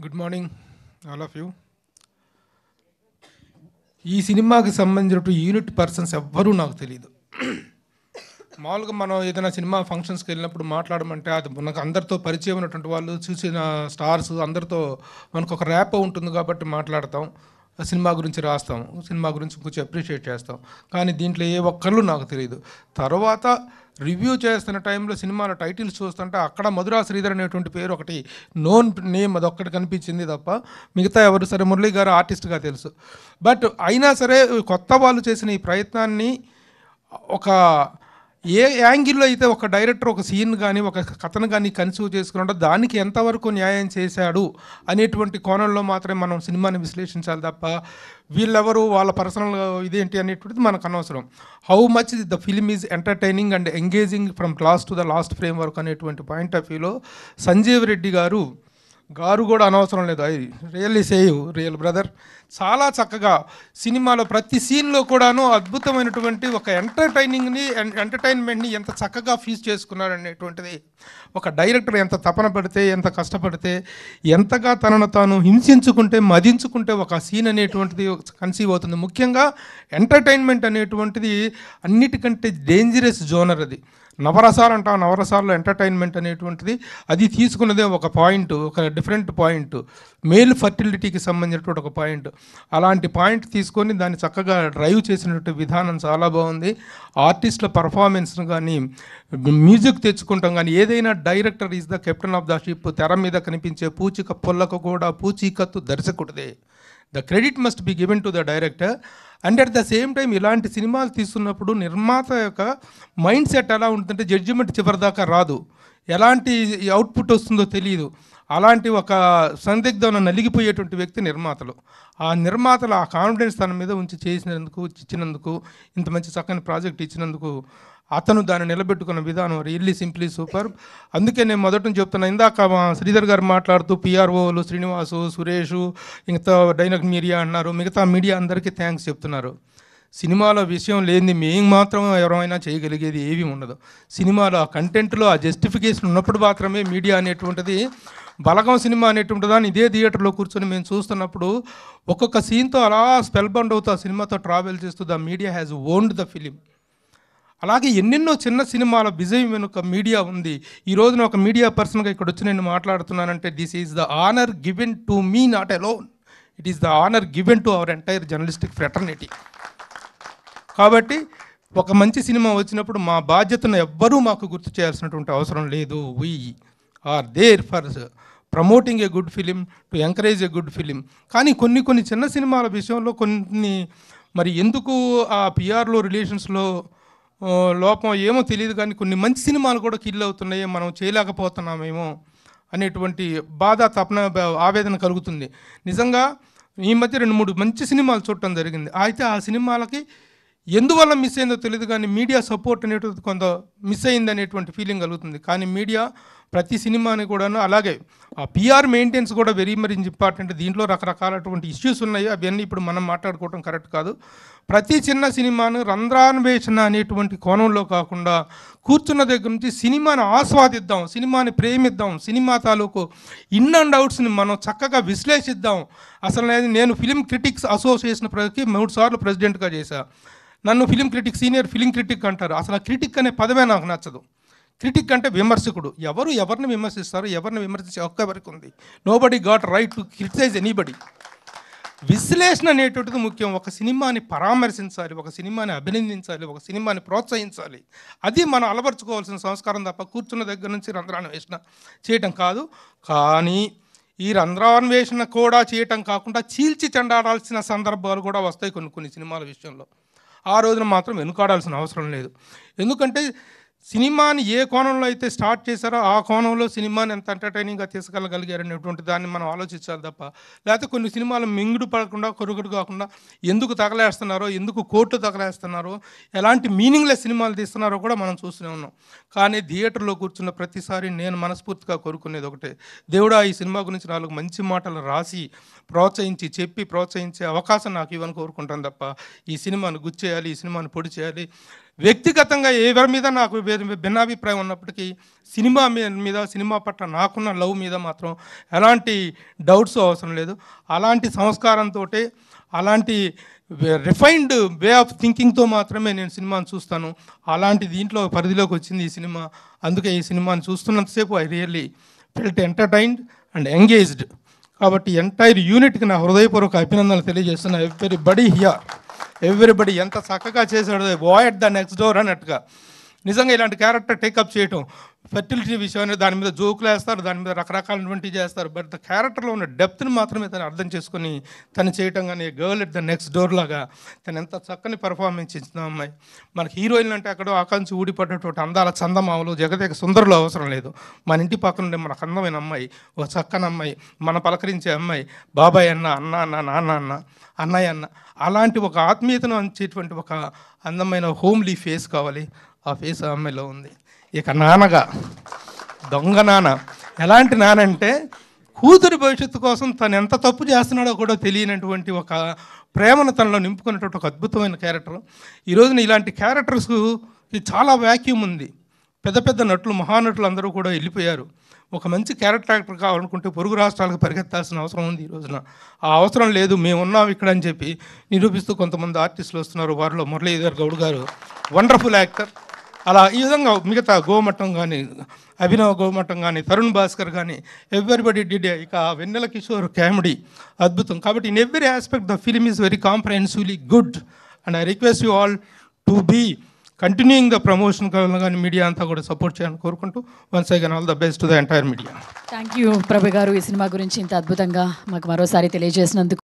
Good morning all of you. ఈ సినిమాకి సంబంధించిన యూనిట్ పర్సన్స్ ఎవ్వరూ నాకు తెలియదు. మామూలుగా మనం ఏదైనా సినిమా ఫంక్షన్స్కి వెళ్ళినప్పుడు మాట్లాడమంటే అది మనకు అందరితో పరిచయం ఉన్నటువంటి వాళ్ళు చూసిన స్టార్స్ అందరితో మనకు ఒక ర్యాప్ ఉంటుంది కాబట్టి మాట్లాడతాం, సినిమా గురించి రాస్తాం, సినిమా గురించి కొంచెం అప్రిషియేట్ చేస్తాం. కానీ దీంట్లో ఏ ఒక్కళ్ళు నాకు తెలియదు. తర్వాత రివ్యూ చేస్తున్న టైంలో సినిమాల టైటిల్స్ చూస్తుంటే అక్కడ మధురా శ్రీధర్ అనేటువంటి పేరు ఒకటి నోన్ నేమ్ అది ఒక్కటి కనిపించింది తప్ప మిగతా ఎవరు సరే మురళీ గారు ఆర్టిస్ట్గా తెలుసు. బట్ అయినా సరే కొత్త వాళ్ళు చేసిన ఈ ప్రయత్నాన్ని ఒక ఏ యాంగిల్లో అయితే ఒక డైరెక్టర్ ఒక సీన్ కానీ ఒక కథను కానీ కన్సీవ్ చేసుకున్నాడో దానికి ఎంతవరకు న్యాయం చేశాడు అనేటువంటి కోణంలో మాత్రమే మనం సినిమాని విశ్లేషించాలి తప్ప వీళ్ళెవరు వాళ్ళ పర్సనల్ ఇదేంటి అనేటువంటిది మనకు అనవసరం. How much the film is entertaining and engaging from class to the last frame work అనేటువంటి పాయింట్ ఆఫ్ వ్యూలో సంజీవ్ రెడ్డి గారు కూడా అనవసరం లేదు. I really save real brother. చాలా చక్కగా సినిమాలో ప్రతి సీన్లో కూడాను అద్భుతమైనటువంటి ఒక ఎంటర్టైన్మెంట్ని ఎంత చక్కగా ఫీజ్ చేసుకున్నారు అనేటువంటిది ఒక డైరెక్టర్ ఎంత తపన పడితే ఎంత కష్టపడితే ఎంతగా తనను తాను హింసించుకుంటే మదించుకుంటే ఒక సీన్ అనేటువంటిది కన్సీవ్ అవుతుంది. ముఖ్యంగా ఎంటర్టైన్మెంట్ అనేటువంటిది అన్నిటికంటే డేంజరస్ జోనర్. అది నవరసాలు అంటాం, నవరసాల్లో ఎంటర్టైన్మెంట్ అనేటువంటిది అది తీసుకున్నదే ఒక పాయింట్, ఒక డిఫరెంట్ పాయింట్, మేల్ ఫర్టిలిటీకి సంబంధించినటువంటి ఒక పాయింట్. అలాంటి పాయింట్ తీసుకొని దాన్ని చక్కగా డ్రైవ్ చేసినటువంటి విధానం చాలా బాగుంది. ఆర్టిస్టుల పర్ఫార్మెన్స్ను కానీ మ్యూజిక్ తెచ్చుకుంటాం కానీ ఏదైనా director is the captain of the ship. తెర మీద కనిపించే పూచిక పొల్లకు కూడా పూచీకత్తు దర్శకుడిదే. The credit must be given to the director. And at the same time ఇలాంటి సినిమాలు తీస్తున్నప్పుడు నిర్మాత యొక్క మైండ్ సెట్ ఎలా ఉంటుందంటే జడ్జిమెంట్ చివరిదాకా రాదు, ఎలాంటి అవుట్పుట్ వస్తుందో తెలియదు. అలాంటి ఒక సందిగ్ధం నలిగిపోయేటువంటి వ్యక్తి నిర్మాతలు. ఆ నిర్మాతలు ఆ కాన్ఫిడెన్స్ తన మీద ఉంచి ఇచ్చినందుకు ఇంత మంచి చక్కని ప్రాజెక్ట్ ఇచ్చినందుకు అతను దాన్ని నిలబెట్టుకున్న విధానం రియల్లీ సింప్లీ సూపర్. అందుకే నేను మొదట నుంచి చెప్తున్నా. ఇందాక మా శ్రీధర్ గారు మాట్లాడుతూ పిఆర్ఓలు శ్రీనివాసు, సురేషు, ఇంకా డైనక్ మీడియా అన్నారు, మిగతా మీడియా అందరికీ థ్యాంక్స్ చెప్తున్నారు. సినిమాలో విషయం లేనిది మేము మాత్రం ఎవరైనా చేయగలిగేది ఏమీ ఉండదు. సినిమాలో ఆ కంటెంట్లో ఆ జస్టిఫికేషన్ ఉన్నప్పుడు మాత్రమే మీడియా అనేటువంటిది బలగం సినిమా అనేటువంటి దాన్ని ఇదే థియేటర్లో కూర్చొని మేము చూస్తున్నప్పుడు ఒక్కొక్క సీన్తో అలా స్పెల్ బౌండ్ అవుతూ ఆ సినిమాతో ట్రావెల్ చేస్తూ the media has owned the film. అలాగే ఎన్నెన్నో చిన్న సినిమాల విజయం వెనుక మీడియా ఉంది. ఈ రోజున ఒక మీడియా పర్సన్గా ఇక్కడ వచ్చి నేను మాట్లాడుతున్నానంటే this is the honour given to me, not alone, it is the honour given to our entire journalistic fraternity. కాబట్టి ఒక మంచి సినిమా వచ్చినప్పుడు మా బాధ్యతను ఎవ్వరూ మాకు గుర్తు చేయాల్సినటువంటి అవసరం లేదు. We are there for promoting a good film, to encourage a good film. కానీ కొన్ని చిన్న సినిమాల విషయంలో కొన్ని మరి ఎందుకు ఆ పిఆర్లో రిలేషన్స్లో లోపం ఏమో తెలియదు, కానీ కొన్ని మంచి సినిమాలు కూడా కిల్ అవుతున్నాయి, మనం చేయలేకపోతున్నామేమో అనేటువంటి బాధ, తపన, ఆవేదన కలుగుతుంది. నిజంగా ఈ మధ్య 2-3 మంచి సినిమాలు చూడటం జరిగింది. అయితే ఆ సినిమాలకి ఎందువల్ల మిస్ అయిందో తెలియదు, కానీ మీడియా సపోర్ట్ అనేటువంటి కొంత మిస్ అయింది అనేటువంటి ఫీలింగ్ కలుగుతుంది. కానీ మీడియా ప్రతి సినిమాని కూడాను అలాగే ఆ పిఆర్ మెయింటెన్స్ కూడా వెరీ మరీ ఇంపార్టెంట్. దీంట్లో రకరకాలటువంటి ఇష్యూస్ ఉన్నాయి, అవన్నీ ఇప్పుడు మనం మాట్లాడుకోవడం కరెక్ట్ కాదు. ప్రతి చిన్న సినిమాను రంధ్రాన్వేషణ అనేటువంటి కోణంలో కాకుండా కూర్చున్న దగ్గర నుంచి సినిమాని ఆస్వాదిద్దాం, సినిమాని ప్రేమిద్దాం, సినిమా తాలూకు ఇన్ అండ్ అవుట్స్ని మనం చక్కగా విశ్లేషిద్దాం. అసలు నేను ఫిలిం క్రిటిక్స్ అసోసియేషన్ 3 సార్లు ప్రెసిడెంట్గా చేశాను. నన్ను film critic, senior film critic అంటారు. అసలు ఆ క్రిటిక్ అనే పదమే నాకు నచ్చదు. క్రిటిక్ అంటే విమర్శకుడు. ఎవరిని విమర్శిస్తారు, ఎవరిని విమర్శించే హక్కు ఎవరికి ఉంది? Nobody got right to criticise anybody. విశ్లేషణ అనేటువంటిది ముఖ్యం. ఒక సినిమాని పరామర్శించాలి, ఒక సినిమాని అభినందించాలి, ఒక సినిమాని ప్రోత్సహించాలి. అది మనం అలవర్చుకోవాల్సిన సంస్కారం తప్ప కూర్చున్న దగ్గర నుంచి రంధ్రాన్వేషణ చేయటం కాదు. కానీ ఈ రంధ్రాన్వేషణ కూడా చేయటం కాకుండా చీల్చి చెండాడాల్సిన సందర్భాలు కూడా వస్తాయి కొన్ని సినిమాల విషయంలో. ఆ రోజున మాత్రం వెనుకాడాల్సిన అవసరం లేదు. ఎందుకంటే సినిమాని ఏ కోణంలో అయితే స్టార్ట్ చేశారో ఆ కోణంలో సినిమాని ఎంత ఎంటర్టైనింగ్గా తీసుకెళ్ళగలిగారనేటువంటి దాన్ని మనం ఆలోచించాలి తప్ప, లేకపోతే కొన్ని సినిమాలు మింగుడు పడకుండా కొరుగుడు కాకుండా ఎందుకు తగలేస్తున్నారో, ఎందుకు కోర్టు తగలేస్తున్నారో, ఎలాంటి మీనింగ్లెస్ సినిమాలు తీస్తున్నారో కూడా మనం చూస్తూనే ఉన్నాం. కానీ థియేటర్లో కూర్చున్న ప్రతిసారి నేను మనస్ఫూర్తిగా కోరుకునేది ఒకటే, దేవుడా ఈ సినిమా గురించి 4 మంచి మాటలు రాసి ప్రోత్సహించే అవకాశం నాకు ఇవ్వని కోరుకుంటాను తప్ప ఈ సినిమాను గుచ్చేయాలి, ఈ సినిమాను పొడి చేయాలి, వ్యక్తిగతంగా ఎవరి మీద నాకు భిన్నాభిప్రాయం ఉన్నప్పటికీ సినిమా మీద సినిమా పట్ల నాకున్న లవ్ మీద మాత్రం ఎలాంటి డౌట్స్ అవసరం లేదు. అలాంటి సంస్కారంతో, అలాంటి రిఫైన్డ్ వే ఆఫ్ థింకింగ్తో మాత్రమే నేను సినిమాను చూస్తాను. అలాంటి దీంట్లో పరిధిలోకి వచ్చింది ఈ సినిమా. అందుకే ఈ సినిమాని చూస్తున్నంతసేపు I really felt entertained and engaged. కాబట్టి ఎంటైర్ యూనిట్కి నా హృదయపూర్వక అభినందనలు తెలియజేస్తున్నా. ఎవ్రీబడి ఎంత చక్కగా చేశాడో, వాయ్ ద నెక్స్ట్ డోర్ అన్నట్టుగా. నిజంగా ఇలాంటి క్యారెక్టర్ టేకప్ చేయటం, ఫెర్టిలిటీ విషయాన్ని దాని మీద జోకులు వేస్తారు, దాని మీద రకరకాలటువంటివి చేస్తారు. బట్ ద క్యారెక్టర్లో ఉన్న డెప్త్ని మాత్రమే తను అర్థం చేసుకొని తను చేయటం. కానీ girl at the next door లాగా తను ఎంత చక్కని పర్ఫార్మెన్స్ ఇచ్చిన అమ్మాయి. మనకి హీరోయిన్ అంటే అక్కడ ఆకాంక్ష ఊడిపడ్డటువంటి అందాల చందమామలు, జగదేక సుందరులు అవసరం లేదు. మన ఇంటి పక్కన ఉండే మనకు అందమైన అమ్మాయి, ఒక చక్కని అమ్మాయి, మన పలకరించే అమ్మాయి, బాబాయ్ అన్న, అన్న అన్న, నాన్న అన్న, అన్నయ్య అన్న, అలాంటి ఒక ఆత్మీయతను అంచేటువంటి ఒక అందమైన హోమ్లీ ఫేస్ కావాలి. ఆ ఫేస్ ఆ అమ్మాయిలో ఉంది. ఇక నాన్నగా దొంగ నాన్న. ఎలాంటి నాన్న అంటే కూతురి భవిష్యత్తు కోసం తను ఎంత తప్పు చేస్తున్నాడో కూడా తెలియనటువంటి ఒక ప్రేమను తనలో నింపుకున్నటువంటి ఒక అద్భుతమైన క్యారెక్టర్. ఈ రోజున ఇలాంటి క్యారెక్టర్స్కి చాలా వ్యాక్యూమ్ ఉంది. పెద్ద పెద్ద నటులు, మహానటులు అందరూ కూడా వెళ్ళిపోయారు. ఒక మంచి క్యారెక్టర్ యాక్టర్ కావాలనుకుంటే పొరుగు రాష్ట్రాలకు పరిగెత్తాల్సిన అవసరం ఉంది. ఈ రోజున ఆ అవసరం లేదు, మేము ఉన్నాం ఇక్కడ అని చెప్పి నిరూపిస్తూ కొంతమంది ఆర్టిస్టులు వస్తున్నారు. వారిలో మురళీధర్ గౌడ్ గారు వండర్ఫుల్ యాక్టర్. అలా ఈ విధంగా మిగతా గోమట్టం కానీ, అభినవ్ గోమట్టం కానీ, తరుణ్ భాస్కర్ కానీ, ఎవ్రీబడి డిడ్. ఇక వెన్నెల కిషోర్ కామెడీ అద్భుతం. కాబట్టి in every aspect the film is very comprehensively good. And I request you all to be continuing the promotion కానీ మీడియా అంతా కూడా సపోర్ట్ చేయాలని కోరుకుంటూ once again all the best to the entire media. Thank you Prabhu garu, ఈ cinema గురించి ఇంత అద్భుతంగా మాకు మరోసారి తెలియజేసినందుకు.